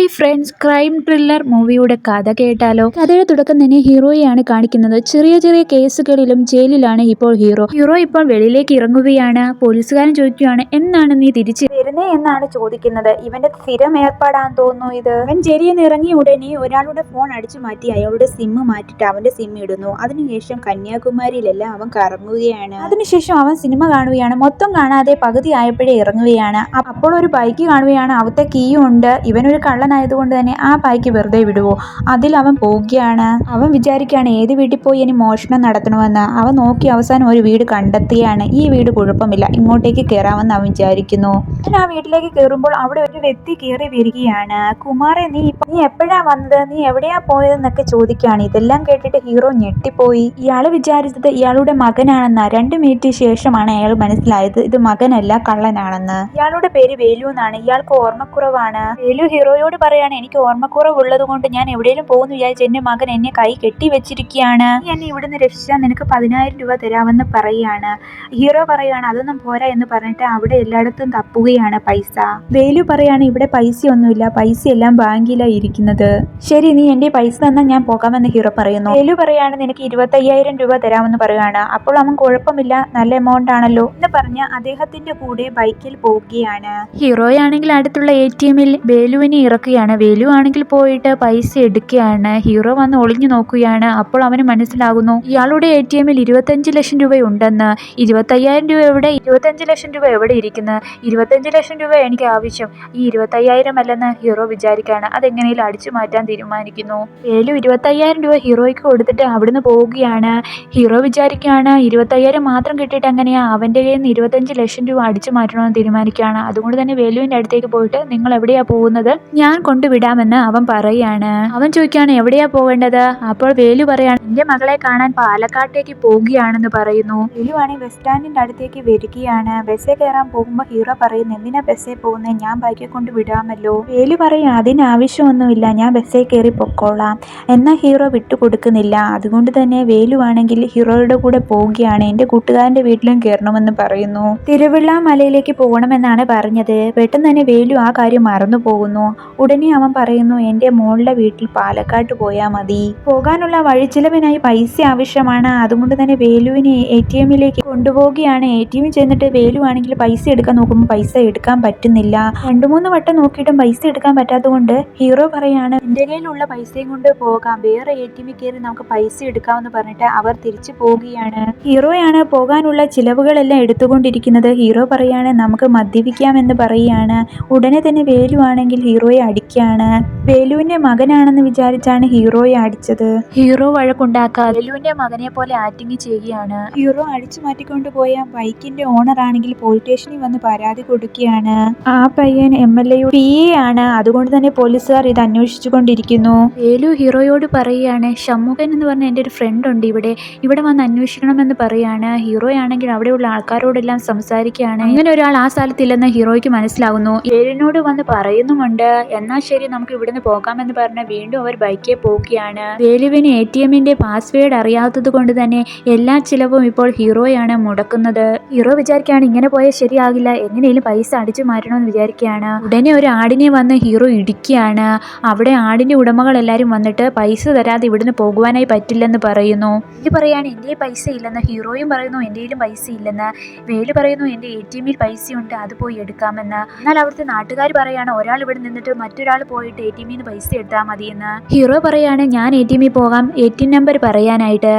Hi friends, crime thriller മൂവിയുടെ കഥ കേട്ടാലോ? കഥയുടെ തുടക്കം തന്നെ ഹീറോയെയാണ് കാണിക്കുന്നത്. ചെറിയ ചെറിയ കേസുകളിലും ജയിലിലാണ് ഇപ്പോൾ ഹീറോ ഇപ്പോൾ വെളിയിലേക്ക് ഇറങ്ങുകയാണ്. പോലീസുകാരൻ ചോദിക്കുകയാണ്, എന്നാണ് നീ തിരിച്ചു വരുന്നേ എന്നാണ് ചോദിക്കുന്നത്. ഇവന്റെ സ്ഥിരം ഏർപ്പാടാന്ന് തോന്നുന്നു ഇത്. അവൻ ജയിലിൽ നിന്ന് ഇറങ്ങിയ ഉടനെ ഒരാളുടെ ഫോൺ അടിച്ചു മാറ്റി അയാളുടെ സിം മാറ്റിട്ട് അവന്റെ സിം ഇടുന്നു. അതിനുശേഷം കന്യാകുമാരിയിലെല്ലാം അവൻ കറങ്ങുകയാണ്. അതിനുശേഷം അവൻ സിനിമ കാണുകയാണ്. മൊത്തം കാണാതെ പകുതി ആയപ്പോഴേ ഇറങ്ങുകയാണ്. അപ്പോൾ ഒരു ബൈക്ക് കാണുകയാണ്. അവിടുത്തെ കീയും ഉണ്ട്. ഇവനൊരു കള്ളനായതുകൊണ്ട് തന്നെ ആ ബൈക്ക് വെറുതെ വിടുവോ? അതിൽ അവൻ പോവുകയാണ്. അവൻ വിചാരിക്കുകയാണ് ഏത് വീട്ടിൽ പോയി ഇനി മോഷണം നടത്തണമെന്ന്. അവൻ നോക്കി അവസാനം ഒരു വീട് കണ്ടെത്തുകയാണ്. ഈ വീട് കുഴപ്പമില്ല, ഇങ്ങോട്ടേക്ക് കയറാമെന്ന് അവൻ വിചാരിക്കുന്നു. ആ വീട്ടിലേക്ക് കയറുമ്പോൾ അവിടെ ഒരു വ്യക്തി കയറി വരികയാണ്. കുമാറെ, നീ എപ്പോഴാ വന്നത്? നീ എവിടെയാ പോയതെന്നൊക്കെ ചോദിക്കുകയാണ്. ഇതെല്ലാം കേട്ടിട്ട് ഹീറോ ഞെട്ടിപ്പോയി. ഇയാള് വിചാരിച്ചത് ഇയാളുടെ മകനാണെന്ന. 2 മിനിറ്റ് ശേഷമാണ് അയാൾ മനസ്സിലായത് ഇത് മകനല്ല, കള്ളനാണെന്ന്. ഇയാളുടെ പേര് വേലു എന്നാണ്. ഇയാൾക്ക് ഓർമ്മക്കുറവാണ്. വേലു ഹീറോയോട് പറയാണ്, എനിക്ക് ഓർമ്മക്കുറവുള്ളത് കൊണ്ട് ഞാൻ എവിടെയെങ്കിലും പോകുന്നു വിചാരിച്ച് എന്റെ മകൻ എന്നെ കൈ കെട്ടി വെച്ചിരിക്കുകയാണ്. നീ എന്നെ ഇവിടുന്ന് രക്ഷിച്ചാൽ നിനക്ക് 10,000 രൂപ തരാമെന്ന് പറയാണ്. ഹീറോ പറയാണ് അതൊന്നും പോരാ എന്ന് പറഞ്ഞിട്ട് അവിടെ എല്ലായിടത്തും തപ്പുകയാണ് പൈസ. വേലു പറയാണ് ഇവിടെ പൈസയൊന്നുമില്ല, പൈസ എല്ലാം ബാങ്കിലാണ് ഇരിക്കുന്നത്. ശരി, നീ എന്റെ പൈസ തന്നാൽ ഞാൻ പോകാമെന്ന് ഹീറോ പറയുന്നു. വേലു പറയാണ് നിനക്ക് 25,000 രൂപ തരാമെന്ന് പറയുകയാണ്. അപ്പോൾ അവൻ കുഴപ്പമില്ല, നല്ല എമൗണ്ട് ആണല്ലോ എന്ന് പറഞ്ഞ് അദ്ദേഹത്തിന്റെ കൂടെ ബൈക്കിൽ പോവുകയാണ്. ഹീറോയാണെങ്കിൽ അടുത്തുള്ള ATM-ൽ വേലുവിനെ ഇറക്കുകയാണ്. വേലു ആണെങ്കിൽ പോയിട്ട് പൈസ എടുക്കുകയാണ്. ഹീറോ വന്ന് ഒളിഞ്ഞു നോക്കുകയാണ്. അപ്പോൾ അവന് മനസ്സിലാകുന്നു ഇയാളുടെ ATM-ൽ 25 ലക്ഷം രൂപ ഉണ്ടെന്ന്. 25,000 രൂപ എവിടെ? 25 ലക്ഷം രൂപ എവിടെ ഇരിക്കുന്നു? 25 ലക്ഷം രൂപ എനിക്ക് ആവശ്യം, ഈ 25,000 അല്ലെന്ന് ഹീറോ വിചാരിക്കുകയാണ്. അതെങ്ങനെയും അടിച്ചു മാറ്റാൻ തീരുമാനിക്കുന്നു. വേലു 25,000 രൂപ ഹീറോയ്ക്ക് കൊടുത്തിട്ട് അവിടുന്ന് പോവുകയാണ്. ഹീറോ വിചാരിക്കുകയാണ് 25,000 മാത്രം കിട്ടിയിട്ട് എങ്ങനെയാ അവന്റെ കയ്യിൽ നിന്ന് 25 ലക്ഷം രൂപ അടിച്ചു മാറ്റണമെന്ന് തീരുമാനിക്കുകയാണ്. അതുകൊണ്ട് തന്നെ വേലുവിന്റെ അടുത്തേക്ക് പോയിട്ട് നിങ്ങൾ എവിടെയാ പോകുന്നത്? ഞാൻ കൊണ്ടുവിടാമെന്ന് അവൻ പറയാണ്. അവൻ ചോദിക്കുകയാണ് എവിടെയാ പോകേണ്ടത്? അപ്പോൾ വേലു പറയാണ് എന്റെ മകളെ കാണാൻ പാലക്കാട്ടേക്ക് പോവുകയാണെന്ന് പറയുന്നു. വേലു ആണെങ്കിൽ ബസ് സ്റ്റാൻഡിന്റെ അടുത്തേക്ക് വരികയാണ്. ബസ്സിൽ കയറാൻ പോകുമ്പോൾ ഹീറോ പറയുന്നു എന്തിനാ ബസ്സിൽ പോകുന്നത്? ഞാൻ ബൈക്കിൽ കൊണ്ട് വിടാമല്ലോ. വേലു പറയും അതിന് ആവശ്യമൊന്നുമില്ല, ഞാൻ ബസ്സിൽ കയറി പൊക്കോളാം. എന്നാൽ ഹീറോ വിട്ടുകൊടുക്കുന്നില്ല. അതുകൊണ്ട് തന്നെ വേലു ആണെങ്കിൽ ഹീറോയുടെ കൂടെ പോവുകയാണ്. എന്റെ കൂട്ടുകാരന്റെ വീട്ടിലും കയറണമെന്ന് പറയുന്നു. തിരുവില്ലാമലയിലേക്ക് പോകണമെന്നാണ് പറഞ്ഞത്. പെട്ടെന്ന് തന്നെ വേലു ആ കാര്യം മറന്നു പോകുന്നു. ഉടനെ അവൻ പറയുന്നു എന്റെ മോളുടെ വീട്ടിൽ പാലക്കാട്ട് പോയാൽ മതി. പോകാനുള്ള വഴിച്ചിലവിനായി പൈസ ആവശ്യമാണ്. അതുകൊണ്ട് തന്നെ വേലുവിനെ ATM-ലേക്ക് കൊണ്ടുപോവുകയാണ്. ATM ചെന്നിട്ട് വേലു ആണെങ്കിൽ പൈസ എടുക്കാൻ നോക്കുമ്പോൾ പൈസ എടുക്കാൻ പറ്റുന്നില്ല. 2-3 വട്ടം നോക്കിയിട്ടും പൈസ എടുക്കാൻ പറ്റാത്തതുകൊണ്ട് ഹീറോ പറയാണ് എന്റെ കയ്യിലുള്ള പൈസയും കൊണ്ട് പോകാം, വേറെ ATM കയറി നമുക്ക് പൈസ എടുക്കാമെന്ന് പറഞ്ഞിട്ട് അവർ തിരിച്ചു പോവുകയാണ്. ഹീറോയാണ് പോകാനുള്ള ചിലവുകളെല്ലാം എടുത്തുകൊണ്ടിരിക്കുന്നത്. ഹീറോ പറയാണ് നമുക്ക് മദ്യപിക്കാമെന്ന് പറയുകയാണ്. ഉടനെ തന്നെ വേലു ആണെങ്കിൽ ഹീറോയെ അടിക്കുകയാണ്. വേലുവിന്റെ മകനാണെന്ന് വിചാരിച്ചാണ് ഹീറോയെ അടിച്ചത്. ഹീറോ വഴക്കുണ്ടാക്കാതെ വേലുവിന്റെ മകനെ പോലെ ആക്ടിങ് ചെയ്യുകയാണ്. ഹീറോ അടിച്ചു മാറ്റിക്കൊണ്ടുപോയ ബൈക്കിന്റെ ഓണർ ആണെങ്കിൽ പോലീസ് സ്റ്റേഷനിൽ വന്ന് പരാതി കൊടുക്കുകയാണ്. ആ പയ്യൻ MLA PA ആണ്. അതുകൊണ്ട് തന്നെ പോലീസുകാർ ഇത് അന്വേഷിച്ചു കൊണ്ടിരിക്കുന്നു. വേലു ഹീറോയോട് പറയുകയാണ് ഷമ്മുഖൻ എന്ന് പറഞ്ഞ എൻ്റെ ഒരു ഫ്രണ്ട് ഉണ്ട് ഇവിടെ വന്ന് അന്വേഷിക്കണമെന്ന് പറയാണ്. ഹീറോയാണെങ്കിൽ അവിടെയുള്ള ആൾക്കാരോടെല്ലാം സംസാരിക്കുകയാണ്. അങ്ങനെ ഒരാൾ ആ സ്ഥലത്തില്ലെന്ന് ഹീറോയ്ക്ക് മനസ്സിലാകുന്നു. വേലുവിനോട് വന്ന് പറയുന്നുമുണ്ട് എന്നാൽ ശരി നമുക്ക് ഇവിടുന്ന് പോകാമെന്ന് പറഞ്ഞ് വീണ്ടും അവർ ബൈക്കിൽ പോവുകയാണ്. വേലുവിന് ATM-ന്റെ പാസ്വേഡ് അറിയാത്തത് കൊണ്ട് തന്നെ എല്ലാ ചിലവും ഇപ്പോൾ ഹീറോയാണ് മുടക്കുന്നത്. ഹീറോ വിചാരിക്കുകയാണ് ഇങ്ങനെ പോയാൽ ശരിയാകില്ല, എങ്ങനെയും പൈസ അടിച്ചു മാറ്റണമെന്ന് വിചാരിക്കുകയാണ്. ഉടനെ ഒരു ആടിനെ വന്ന് ഹീറോ ഇടിക്കുകയാണ്. അവിടെ ആടിന്റെ ഉടമകൾ എല്ലാവരും വന്നിട്ട് പൈസ തരാതെ ഇവിടുന്ന് പോകുവാനായി പറ്റില്ലെന്ന് പറയുന്നു. വേലു പറയാണ് എൻ്റെ പൈസ ഇല്ലെന്ന്. ഹീറോയും പറയുന്നു എൻ്റെ കയ്യിലും പൈസ ഇല്ലെന്ന്. വേലു പറയുന്നു എൻ്റെ ATM-ൽ പൈസയുണ്ട്, അത് പോയി എടുക്കാമെന്ന്. എന്നാൽ അവിടുത്തെ നാട്ടുകാർ പറയാണ് ഒരാൾ ഇവിടെ നിന്നിട്ട് മറ്റൊരാൾ പോയിട്ട് ATM-ൽ നിന്ന് പൈസ എടുത്താൽ മതിയെന്ന്. ഹീറോ പറയാണ് ഞാൻ ATM-ൽ പോകാം, ATM നമ്പർ പറയാനായിട്ട്.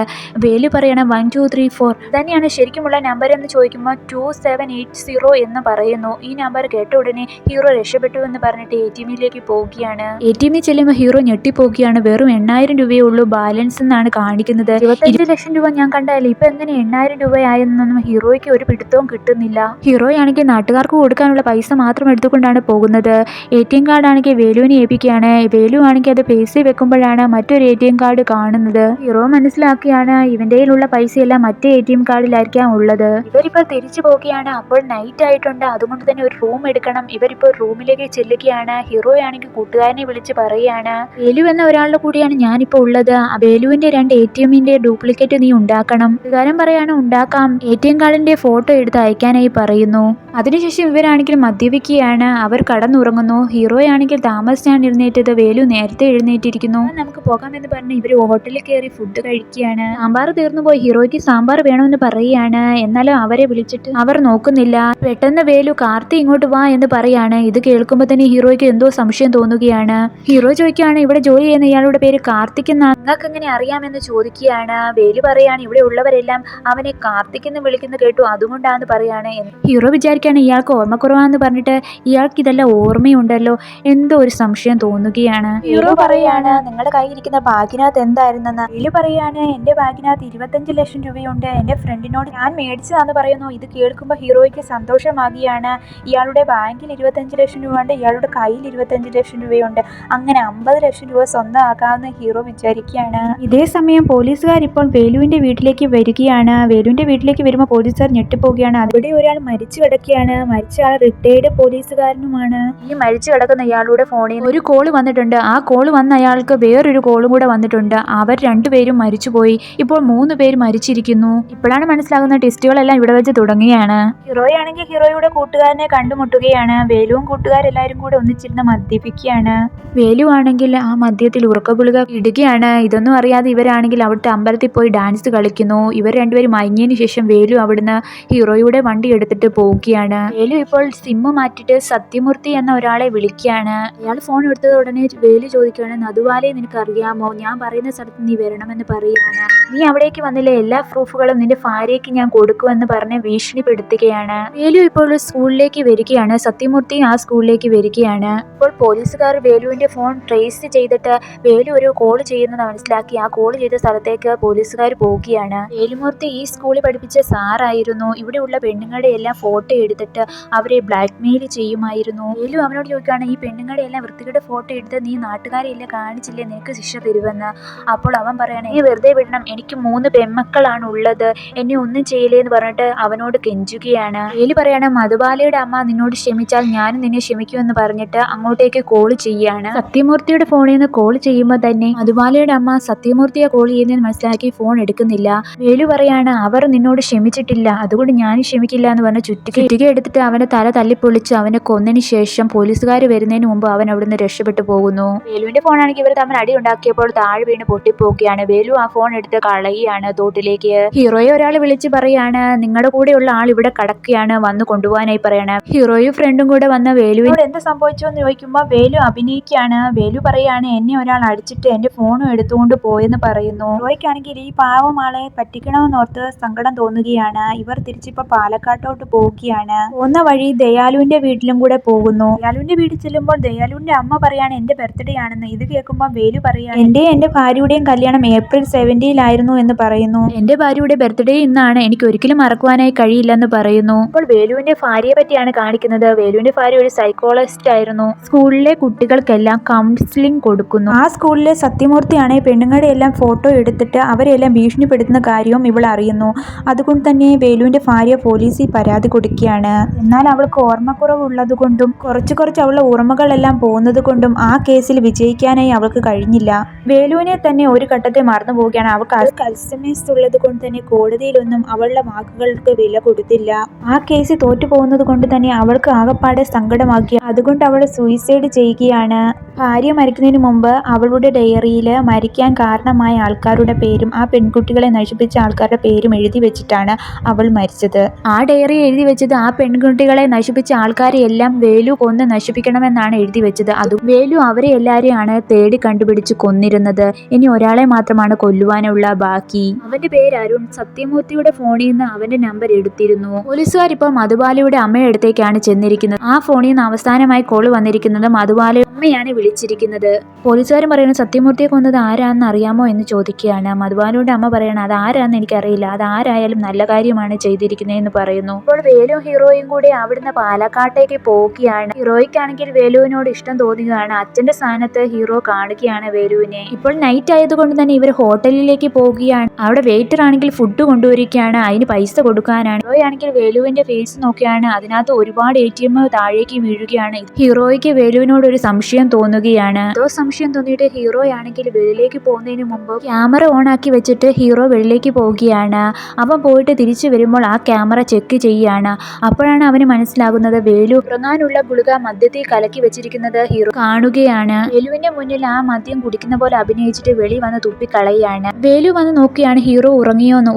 വേലു പറയണം 1 2 3 4 തന്നെയാണ് ശരിക്കുമുള്ള നമ്പർ എന്ന് ചോദിക്കുമ്പോൾ 2780 എന്ന് പറയുന്നു. ഈ നമ്പർ കേട്ട ഉടനെ ഹീറോ രക്ഷപ്പെട്ടു എന്ന് പറഞ്ഞിട്ട് ATM-ലേക്ക് പോവുകയാണ്. ATM-ൽ ചെല്ലുമ്പോൾ ഹീറോ ഞെട്ടിപ്പോവുകയാണ്. വെറും 8,000 രൂപയേ ഉള്ളൂ ബാലൻസ് എന്നാണ് കാണിക്കുന്നത്. 25 ലക്ഷം രൂപ ഞാൻ കണ്ടാലേ ഇപ്പൊ എങ്ങനെ 8,000 രൂപയായെന്നൊന്നും ഹീറോയ്ക്ക് ഒരു പിടുത്തവും കിട്ടുന്നില്ല. ഹീറോയാണെങ്കിൽ നാട്ടുകാർക്ക് കൊടുക്കാനുള്ള പൈസ മാത്രം എടുത്തുകൊണ്ടാണ് പോകുന്നത്. ATM കാർഡ് ആണെങ്കിൽ വേലുവിനെ ഏൽപ്പിക്കുകയാണ്. വേലു ആണെങ്കിൽ അത് പൈസ വെക്കുമ്പോഴാണ് മറ്റൊരു ATM കാർഡ് കാണുന്നത്. ഹീറോ മനസ്സിലാക്കുകയാണ് ഇവന്റെ കയ്യിലുള്ള പൈസയെല്ലാം മറ്റേ ATM കാർഡിലായിരിക്കാം ഉള്ളത്. ഇവരിപ്പോൾ തിരിച്ചു പോവുകയാണ്. അപ്പോൾ നൈറ്റ് ആയിട്ടുണ്ട്, അതുകൊണ്ട് തന്നെ ഒരു റൂം എടുക്കണം. ഇവരിപ്പോൾ റൂമിലേക്ക് ചെല്ലുകയാണ്. ഹീറോ ആണെങ്കിൽ കൂട്ടുകാരനെ വിളിച്ച് പറയുകയാണ് വേലു എന്ന ഒരാളുടെ കൂടിയാണ് ഞാനിപ്പോൾ ഉള്ളത്. വേലുവിന്റെ 2 ATM-ന്റെ ഡ്യൂപ്ലിക്കേറ്റ് നീ ഉണ്ടാക്കണം. കൂട്ടുകാരൻ പറയാണ് ഉണ്ടാക്കാം. ATM കാർഡിന്റെ ഫോട്ടോ എടുത്ത് അയക്കാനായി പറയുന്നു. അതിനുശേഷം ഇവരാണെങ്കിൽ മദ്യപിക്കുകയാണ്. അവർ കടന്നുറങ്ങുന്നു. ഹീറോയാണെങ്കിൽ താമസിച്ചാണ് എഴുന്നേറ്റത്. വേലു നേരത്തെ എഴുന്നേറ്റിരിക്കുന്നു. നമുക്ക് പോകാമെന്ന് പറഞ്ഞ് ഇവര് ഹോട്ടലിൽ കയറി ഫുഡ് കഴിക്കുകയാണ്. സാമ്പാർ തീർന്നു പോയി. ഹീറോയ്ക്ക് സാമ്പാർ വേണമെന്ന് പറയുകയാണ്. എന്നാലും അവരെ വിളിച്ചിട്ട് അവർ നോക്കുന്നില്ല. പെട്ടെന്ന് വേലു കാർത്തി ഇങ്ങോട്ട് വാ എന്ന് പറയാണ്. ഇത് കേൾക്കുമ്പോൾ തന്നെ ഹീറോയ്ക്ക് എന്തോ സംശയം തോന്നുകയാണ്. ഹീറോ ചോദിക്കുകയാണ് ഇവിടെ ജോലി ചെയ്യുന്ന ഇയാളുടെ പേര് കാർത്തിക് എന്നാണ്, നിങ്ങൾക്ക് എങ്ങനെ അറിയാമെന്ന് ചോദിക്കുകയാണ്. വേലു പറയാണ് ഇവിടെ ഉള്ളവരെല്ലാം അവനെ കാർത്തിക് എന്ന് വിളിക്കുന്ന കേട്ടു, അതുകൊണ്ടാന്ന് പറയാണ്. ഹീറോ വിചാരിക്കുകയാണ് ഇയാൾക്ക് ഓർമ്മക്കുറവാന്ന് പറഞ്ഞിട്ട് ഇയാൾക്ക് ഇതെല്ലാം ഓർമ്മയുണ്ടല്ലോ, എന്തോ ഒരു സംശയം തോന്നുകയാണ്. ഹീറോ പറയാണ് നിങ്ങളുടെ കയ്യിരിക്കുന്ന ബാഗിനകത്ത് എന്തായിരുന്നെന്ന്. വേലു പറയാണ് എന്റെ ബാഗിനകത്ത് 25 ലക്ഷം രൂപയുണ്ട്, എന്റെ ഫ്രണ്ടിനോട് ഞാൻ മേടിച്ചതാന്ന് പറയുന്നു. ഇത് കേൾക്കുമ്പോൾ ഹീറോയ്ക്ക് സന്തോഷമാകുകയാണ്. ഇയാളുടെ ബാങ്കിൽ 25 ലക്ഷം രൂപ ഉണ്ട്, ഇയാളുടെ കയ്യിൽ 25 ലക്ഷം രൂപയുണ്ട്, അങ്ങനെ 50 ലക്ഷം രൂപ സ്വന്തമാക്കാമെന്ന് ഹീറോ വിചാരിക്കുകയാണ്. ഇതേ സമയം പോലീസുകാർ ഇപ്പോൾ വേലുവിന്റെ വീട്ടിലേക്ക് വരികയാണ്. വേലുവിന്റെ വീട്ടിലേക്ക് വരുമ്പോൾ പോലീസുകാർ ഞെട്ടിപ്പോവുകയാണ്. അവിടെ ഒരാൾ മരിച്ചു കിടക്കുകയാണ്. മരിച്ച ആൾ റിട്ടയർഡ് പോലീസുകാരനുമാണ്. ഈ മരിച്ചു കിടക്കുന്ന ഇയാളുടെ ഫോണിൽ ഒരു കോള് വന്നിട്ടുണ്ട്. ആ കോള് വന്ന അയാൾക്ക് വേറൊരു കോളും കൂടെ വന്നിട്ടുണ്ട്. അവർ രണ്ടുപേരും മരിച്ചുപോയി. ഇപ്പോൾ 3 പേര് മരിച്ചിരിക്കുന്നു. ഇപ്പോഴാണ് മനസ്സിലാകുന്ന ടെസ്റ്റുകളെല്ലാം ഇവിടെ വെച്ച് തുടങ്ങുകയാണ്. ഹീറോയാണെങ്കിൽ ഹീറോയുടെ കൂട്ടുകാരനെ കണ്ടുമുട്ടുകയാണ്. വേലുവും കൂട്ടുകാരെല്ലാരും കൂടെ ഒന്നിച്ചിരുന്ന് മദ്യപിക്കുകയാണ്. വേലു ആണെങ്കിൽ ആ മദ്യത്തിൽ ഉറക്കഗുളിക ഇടുകയാണ്. ഇതൊന്നും അറിയാതെ ഇവരാണെങ്കിൽ അവിടുത്തെ അമ്പലത്തിൽ പോയി ഡാൻസ് കളിക്കുന്നു. ഇവർ രണ്ടുപേരും മയങ്ങിയതിനു ശേഷം വേലു അവിടുന്ന് ഹീറോയുടെ വണ്ടി എടുത്തിട്ട് പോവുകയാണ്. വേലു ഇപ്പോൾ സിമ്മ് മാറ്റിട്ട് സത്യമൂർത്തി എന്ന ഒരാളെ വിളിക്കുകയാണ്. അയാൾ ഫോൺ എടുത്തത് ഉടനെ വേലു ചോദിക്കുകയാണ് നദുവാലെ നിനക്ക് അറിയാമോ, ഞാൻ പറയുന്ന സ്ഥലത്ത് നീ വരണമെന്ന് പറയുകയാണ്. നീ അവിടേക്ക് വന്നില്ല, എല്ലാ പ്രൂഫുകളും നിന്റെ ഭാര്യയ്ക്ക് ഞാൻ കൊടുക്കുമെന്ന് പറഞ്ഞ് ഭീഷണിപ്പെടുത്തുകയാണ്. വേലു ഇപ്പോൾ സ്കൂളിലേക്ക് വരികയാണ്. സത്യമൂർത്തി ആ സ്കൂളിലേക്ക് വരികയാണ്. ഇപ്പോൾ പോലീസുകാർ വേലുവിന്റെ ഫോൺ ട്രേസ് ചെയ്തിട്ട് വേലു ഒരു കോൾ ചെയ്യുന്നത് മനസ്സിലാക്കി ആ കോൾ ചെയ്ത സ്ഥലത്തേക്ക് പോലീസുകാർ പോവുകയാണ്. വേലുമൂർത്തി ഈ സ്കൂളിൽ പഠിപ്പിച്ച സാറായിരുന്നു. ഇവിടെയുള്ള പെണ്ണുങ്ങളുടെ എല്ലാം ഫോട്ടോ എടുത്തിട്ട് അവരെ ബ്ലാക്ക് മെയിൽ ചെയ്യുമായിരുന്നു. വേലു അവനോട് ചോദിക്കുകയാണ് ഈ പെണ്ണുങ്ങളുടെ എല്ലാം വൃത്തികളുടെ ഫോട്ടോ എടുത്ത് നീ നാട്ടുകാരെ എല്ലാം കാണിച്ചില്ലേ, നിനക്ക് ശിക്ഷ തരുമെന്ന്. അപ്പോൾ അവൻ പറയണേ നീ വെറുതെ വിടണം, എനിക്ക് 3 പെൺമക്കളാണ് ഉള്ളത്, എന്നെ ഒന്നും ചെയ്യില്ലേ എന്ന് പറഞ്ഞിട്ട് അവനോട് കെഞ്ചുകയാണ്. വേലു പറയാണ് മധുബാലയുടെ അമ്മ നിന്നോട് ക്ഷമിച്ചാൽ ഞാനും നിന്നെ ക്ഷമിക്കുമെന്ന് പറഞ്ഞിട്ട് അങ്ങോട്ടേക്ക് കോൾ ചെയ്യാണ്. സത്യമൂർത്തിയുടെ ഫോണിൽ നിന്ന് കോൾ ചെയ്യുമ്പോൾ തന്നെ മധുബാലയുടെ അമ്മ സത്യമൂർത്തിയെ കോൾ ചെയ്യുന്നതെന്ന് മനസ്സിലാക്കി ഫോൺ എടുക്കുന്നില്ല. വേലു പറയാണ് അവർ നിന്നോട് ക്ഷമിച്ചിട്ടില്ല, അതുകൊണ്ട് ഞാനും ക്ഷമിക്കില്ല എന്ന് പറഞ്ഞ് ചുറ്റിക എടുത്തിട്ട് അവന്റെ തല തല്ലിപ്പൊളിച്ച് അവനെ കൊന്നതിന് ശേഷം പോലീസുകാർ വരുന്നതിന് മുമ്പ് അവൻ അവിടുന്ന് രക്ഷപ്പെട്ടു പോകുന്നു. വേലുവിന്റെ ഫോണാണെങ്കിൽ ഇവർ തമ്മിൽ അടി ഉണ്ടാക്കിയപ്പോൾ താഴെ വീണ് പൊട്ടിപ്പോവുകയാണ്. വേലു ആ ഫോൺ എടുത്ത് കളയുകയാണ് തോട്ടിലേക്ക്. ഹീറോയെ ഒരാൾ വിളിച്ച് പറയാണ് നിങ്ങളുടെ കൂടെയുള്ള ആൾ ഇവിടെ കടക്കുകയാണ്, വന്ന് കൊണ്ടുപോകാനായി പറയാണ്. ഹീറോയും ഫ്രണ്ടും കൂടെ വന്ന വേലുവിനോട് എന്ത് സംഭവിച്ചു എന്ന് ചോദിക്കുമ്പോൾ വേലു അഭിനയിക്കുകയാണ്. വേലു പറയാണ് എന്നെ ഒരാൾ അടിച്ചിട്ട് എന്റെ ഫോണും എടുത്തുകൊണ്ട് പോയെന്ന് പറയുന്നു. ഹീറോയ്ക്കാണെങ്കിൽ ഈ പാവം ആളെ പറ്റിക്കണമെന്നോർത്ത് സങ്കടം തോന്നുകയാണ്. ഇവർ തിരിച്ചിപ്പോ പാലക്കാട്ടോട്ട് പോവുകയാണ്. പോകുന്ന വഴി ദയാലുവിന്റെ വീട്ടിലും കൂടെ പോകുന്നു. ദയാലുവിന്റെ വീട്ടിൽ ചെല്ലുമ്പോൾ ദയാലുവിന്റെ അമ്മ പറയാണ് എന്റെ ബർത്ത്ഡേ ആണെന്ന്. ഇത് കേൾക്കുമ്പോൾ വേലു പറയാണ് എന്റെ ഭാര്യയുടെയും കല്യാണം ഏപ്രിൽ 17 എന്ന് പറയുന്നു. എന്റെ ഭാര്യയുടെ ബർത്ത്ഡേ ഇന്നാണ്, എനിക്ക് ഒരിക്കലും മറക്കുവാനായി കഴിയില്ലെന്ന് പറയുന്നു. അപ്പോൾ വേലുവിന്റെ ഭാര്യയെ പറ്റിയാണ് കാണിക്കുന്നത്. വേലുവിന്റെ ഭാര്യ ഒരു സൈക്കോളജിസ്റ്റ് ആയിരുന്നു. സ്കൂളിലെ കുട്ടികൾക്കെല്ലാം കൗൺസിലിംഗ് കൊടുക്കുന്നു. ആ സ്കൂളിലെ സത്യമൂർത്തിയാണ് പെണ്ണുങ്ങളുടെ എല്ലാം ഫോട്ടോ എടുത്തിട്ട് അവരെല്ലാം ഭീഷണിപ്പെടുത്തുന്ന കാര്യവും ഇവൾ അറിയുന്നു. അതുകൊണ്ട് തന്നെ വേലുവിന്റെ ഭാര്യ പോലീസിൽ പരാതി കൊടുക്കുകയാണ്. എന്നാൽ അവൾക്ക് ഓർമ്മക്കുറവുള്ളത് കൊണ്ടും കുറച്ച് അവളുടെ ഓർമ്മകളെല്ലാം പോകുന്നത് കൊണ്ടും ആ കേസിൽ വിജയിക്കാനായി അവൾക്ക് കഴിഞ്ഞില്ല. വേലുവിനെ തന്നെ ഒരു ഘട്ടത്തെ മറന്നു പോവുകയാണ്. അവൾക്ക് അൽസമേഴ്സ് ഉള്ളത് കൊണ്ട് തന്നെ കോടതിയിലൊന്നും അവളുടെ വാക്കുകൾക്ക് വില കൊടുത്തില്ല. ആ കേസ് തോറ്റു പോകുന്നത് കൊണ്ട് തന്നെ അവൾക്ക് ആകപ്പാടെ സങ്കടമാക്കി. അതുകൊണ്ട് അവൾ സൂയിസൈഡ് ചെയ്യുകയാണ്. ഭാര്യ മരിക്കുന്നതിന് മുമ്പ് അവളുടെ ഡയറിയിൽ മരിക്കാൻ കാരണമായ ആൾക്കാരുടെ പേരും ആ പെൺകുട്ടികളെ നശിപ്പിച്ച ആൾക്കാരുടെ പേരും എഴുതി വെച്ചിട്ടാണ് അവൾ മരിച്ചത്. ആ ഡയറി എഴുതി വെച്ചത് ആ പെൺകുട്ടികളെ നശിപ്പിച്ച ആൾക്കാരെ എല്ലാം വേലു കൊന്ന് നശിപ്പിക്കണമെന്നാണ് എഴുതി വെച്ചത്. അതും വേലു അവരെ എല്ലാരെയാണ് തേടി കണ്ടുപിടിച്ച് കൊന്നിരുന്നത്. ഇനി ഒരാളെ മാത്രമാണ് കൊല്ലുവാനുള്ള ബാക്കി. അവന്റെ പേര് അരുൺ. സത്യമൂർത്തിയുടെ ഫോണിൽ നിന്ന് അവന്റെ നമ്പർ എടുത്തിരുന്നു. പോലീസുകാർ ഇപ്പോൾ മധുബാലയുടെ അമ്മയുടെ അടുത്തേക്കാണ് ചെന്നിരിക്കുന്നത്. ആ ഫോണിൽ നിന്ന് അവസാനമായി കോൾ വന്നിരിക്കുന്നത് മധുബാലയുടെ അമ്മയാണ് വിളിച്ചിരിക്കുന്നത്. പോലീസുകാരും പറയുന്നത് സത്യമൂർത്തിയെ കൊന്നത് ആരാന്ന് അറിയാമോ എന്ന് ചോദിക്കുകയാണ്. മധുബാലയുടെ അമ്മ പറയണം അത് ആരാന്ന് എനിക്കറിയില്ല, അത് ആരായാലും നല്ല കാര്യമാണ് ചെയ്തിരിക്കുന്നതെന്ന് പറയുന്നു. ഇപ്പോൾ വേലു ഹീറോയും കൂടി അവിടുന്ന് പാലക്കാട്ടേക്ക് പോവുകയാണ്. ഹീറോയ്ക്കാണെങ്കിൽ വേലുവിനോട് ഇഷ്ടം തോന്നുകയാണ്. അച്ഛന്റെ സ്ഥാനത്ത് ഹീറോ കാണുകയാണ് വേലുവിനെ. ഇപ്പോൾ നൈറ്റ് ആയതുകൊണ്ട് തന്നെ ഇവർ ഹോട്ടലിലേക്ക് പോവുകയാണ്. അവിടെ വെയിറ്റർ ആണെങ്കിൽ ഫുഡ് കൊണ്ടുവരികയാണ്, അതിന് പൈസ കൊടുക്കാനാണ്. ഹീറോയാണെങ്കിൽ വേലുവിന്റെ ഫേസ് നോക്കിയാണ്, അതിനകത്ത് ഒരുപാട് ATM താഴേക്ക് വീഴുകയാണ്. ഹീറോയ്ക്ക് വേലുവിനോട് ഒരു സംശയം തോന്നുകയാണ്. സംശയം തോന്നിയിട്ട് ഹീറോയാണെങ്കിൽ വെളിയിലേക്ക് പോകുന്നതിന് മുമ്പ് ക്യാമറ ഓൺ ആക്കി വെച്ചിട്ട് ഹീറോ വെളിയിലേക്ക് പോവുകയാണ്. അവൻ പോയിട്ട് തിരിച്ചു വരുമ്പോൾ ആ ക്യാമറ ചെക്ക് ചെയ്യുകയാണ്. അപ്പോഴാണ് അവന് മനസ്സിലാകുന്നത് വേലു ഉറങ്ങാനുള്ള ഗുളിക മദ്യത്തിൽ കലക്കി വെച്ചിരിക്കുന്നത് കുടിക്കുന്നത് ഹീറോ കാണുകയാണ്. വേലുവിന്റെ മുന്നിൽ ആ മദ്യം കുടിക്കുന്ന പോലെ അഭിനയിച്ചിട്ട് വെളി വന്ന് തുപ്പിക്കളയാണ്. വേലു വന്ന് നോക്കിയാണ് ഹീറോ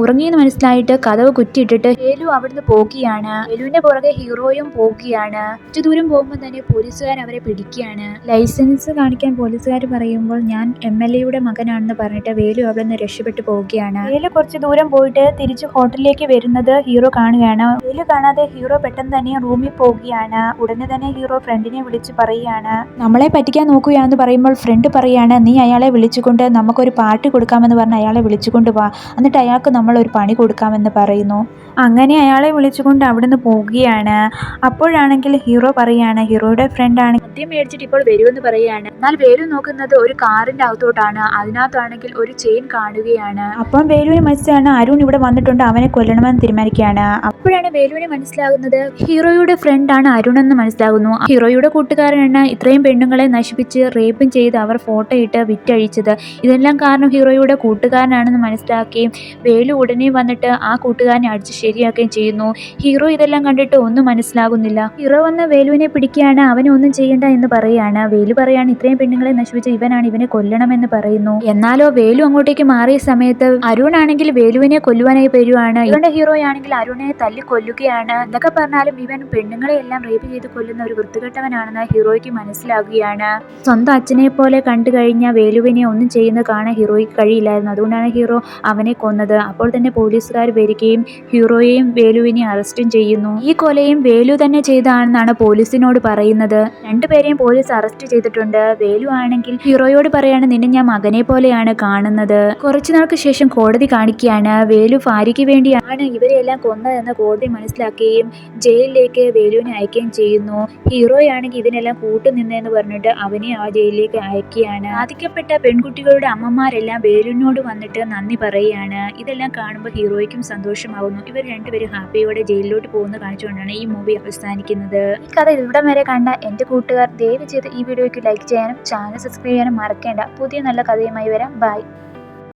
ഉറങ്ങിയെന്ന് മനസ്സിലായിട്ട് കതവ് കുറ്റിയിട്ടിട്ട് വേലു അവിടുന്ന് പോകുകയാണ്. വേലുവിന്റെ പുറകെ ഹീറോയും പോകുകയാണ്. കുറച്ചു ദൂരം പോകുമ്പോൾ തന്നെ പോലീസുകാർ അവരെ പിടിക്കുകയാണ്. ലൈസൻസ് കാണിക്കാൻ പോലീസുകാർ പറയുമ്പോൾ ഞാൻ MLA-യുടെ മകനാണെന്ന് പറഞ്ഞിട്ട് വേലു അവിടെ നിന്ന് രക്ഷപ്പെട്ടു പോവുകയാണ്. വേലു കുറച്ച് ദൂരം പോയിട്ട് തിരിച്ച് ഹോട്ടലിലേക്ക് വരുന്നത് ഹീറോ കാണുകയാണ്. വേലു കാണാതെ ഹീറോ പെട്ടെന്ന് തന്നെ റൂമിൽ പോവുകയാണ്. ഉടനെ തന്നെ ഹീറോ ഫ്രണ്ടിനെ വിളിച്ച് പറയുകയാണ്, നമ്മളെ പറ്റിക്കാൻ നോക്കുകയാണെന്ന് പറയുമ്പോൾ ഫ്രണ്ട് പറയാണ്, നീ അയാളെ വിളിച്ചുകൊണ്ട് നമുക്കൊരു പാർട്ടി കൊടുക്കാമെന്ന് പറഞ്ഞ് അയാളെ വിളിച്ചുകൊണ്ട് വാ, എന്നിട്ട് അയാൾക്ക് നമ്മൾ ഒരു പണി കൊടുക്കാമെന്ന് പറയുന്നു. അങ്ങനെ അയാളെ വിളിച്ചുകൊണ്ട് അവിടുന്ന് പോവുകയാണ്. അപ്പോഴാണെങ്കിൽ ഹീറോ പറയാണ്, ഹീറോയുടെ ഫ്രണ്ടാണ് മദ്യം മേടിച്ചിട്ട് ഇപ്പോൾ വരുമെന്ന് പറയുകയാണ്. എന്നാൽ വേലു നോക്കുന്നത് ഒരു കാറിന്റെ അകത്തോട്ടാണ്. അതിനകത്താണെങ്കിൽ ഒരു ചെയിൻ കാണുകയാണ്. അപ്പം വേലുവിന് മനസ്സിലാണ് അരുൺ ഇവിടെ വന്നിട്ടുണ്ട്, അവനെ കൊല്ലണമെന്ന് തീരുമാനിക്കുകയാണ്. അപ്പോഴാണ് വേലുവിന് മനസ്സിലാകുന്നത് ഹീറോയുടെ ഫ്രണ്ടാണ് അരുൺ എന്ന് മനസ്സിലാകുന്നു. ഹീറോയുടെ കൂട്ടുകാരനാണ് ഇത്രയും പെണ്ണുങ്ങളെ നശിപ്പിച്ച് റേപ്പും ചെയ്ത് അവർ ഫോട്ടോ ഇട്ട് വിറ്റഴിച്ചത്. ഇതെല്ലാം കാരണം ഹീറോയുടെ കൂട്ടുകാരനാണെന്ന് മനസ്സിലാക്കുകയും വേലു ഉടനെ വന്നിട്ട് ആ കൂട്ടുകാരനെ അടിച്ച് ശരിയാക്കുകയും ചെയ്യുന്നു. ഹീറോ ഇതെല്ലാം കണ്ടിട്ട് ഒന്നും മനസ്സിലാകുന്നില്ല. ഹീറോ വന്ന് വേലുവിനെ പിടിക്കുകയാണ്. അവനെ ഒന്നും ചെയ്യണ്ട എന്ന് പറയുകയാണ്. വേലു പറയാണ്, ഇത്രയും പെണ്ണുങ്ങളെ നശിപ്പിച്ച ഇവനാണ്, ഇവനെ കൊല്ലണമെന്ന് പറയുന്നു. എന്നാലോ വേലു അങ്ങോട്ടേക്ക് മാറിയ സമയത്ത് അരുൺ ആണെങ്കിൽ വേലുവിനെ കൊല്ലുവാനായി വരുവാണ്. ഇവന്റെ ഹീറോ ആണെങ്കിൽ അരുണിനെ തല്ലി കൊല്ലുകയാണ്. എന്തൊക്കെ പറഞ്ഞാലും ഇവൻ പെണ്ണുങ്ങളെ എല്ലാം റേപ്പ് ചെയ്ത് കൊല്ലുന്ന ഒരു വൃത്തികെട്ടവനാണെന്ന് ഹീറോയ്ക്ക് മനസ്സിലാകുകയാണ്. സ്വന്തം അച്ഛനെ പോലെ കണ്ടു കഴിഞ്ഞ വേലുവിനെ ഒന്നും ചെയ്യുന്നത് കാണാൻ ഹീറോയ്ക്ക് കഴിയില്ലായിരുന്നു. അതുകൊണ്ടാണ് ഹീറോ അവനെ കൊന്നത്. അപ്പോൾ തന്നെ പോലീസുകാർ വരികയും ഹീറോയെയും വേലുവിനെ അറസ്റ്റും ചെയ്യുന്നു. ഈ കൊലയും വേലു തന്നെ ചെയ്തതാണെന്നാണ് പോലീസിനോട് പറയുന്നത്. രണ്ടുപേരെയും പോലീസ് അറസ്റ്റ് ചെയ്തിട്ടുണ്ട്. വേലു ആണെങ്കിൽ ഹീറോയോട് പറയാണ്, നിന്നെ ഞാൻ മകനെ പോലെയാണ് കാണുന്നത്. കുറച്ചു നാൾക്ക് ശേഷം കോടതി കാണിക്കുകയാണ്. വേലു ഭാര്യയ്ക്ക് വേണ്ടിയാണ് ഇവരെല്ലാം കൊന്നതെന്ന് കോടതി മനസ്സിലാക്കുകയും ജയിലിലേക്ക് വേലുവിനെ അയക്കുകയും ചെയ്യുന്നു. ഹീറോയാണെങ്കിൽ ഇതിനെല്ലാം കൂട്ടുനിന്നെന്ന് പറഞ്ഞിട്ട് അവനെ ആ ജയിലിലേക്ക് അയക്കുകയാണ്. ബാധിക്കപ്പെട്ട പെൺകുട്ടികളുടെ അമ്മമാരെല്ലാം വേലുവിനോട് വന്നിട്ട് നന്ദി പറയുകയാണ്. ഇതെല്ലാം കാണുമ്പോൾ ഹീറോയ്ക്കും സന്തോഷമാകുന്നു. ഇവർ രണ്ടുപേരും ഹാപ്പിയോടെ ജയിലിലോട്ട് പോകുന്ന കാണിച്ചുകൊണ്ടാണ് ഈ മൂവി അവസാനിക്കുന്നത്. ഈ കഥ ഇവിടം വരെ കണ്ട എൻ്റെ കൂട്ടുകാർ ദയവ് ചെയ്ത് ഈ വീഡിയോയ്ക്ക് ലൈക്ക് ചെയ്യാനും ചാനൽ സബ്സ്ക്രൈബ് ചെയ്യാനും മറക്കേണ്ട. പുതിയ നല്ല കഥയുമായി വരാം. ബൈ.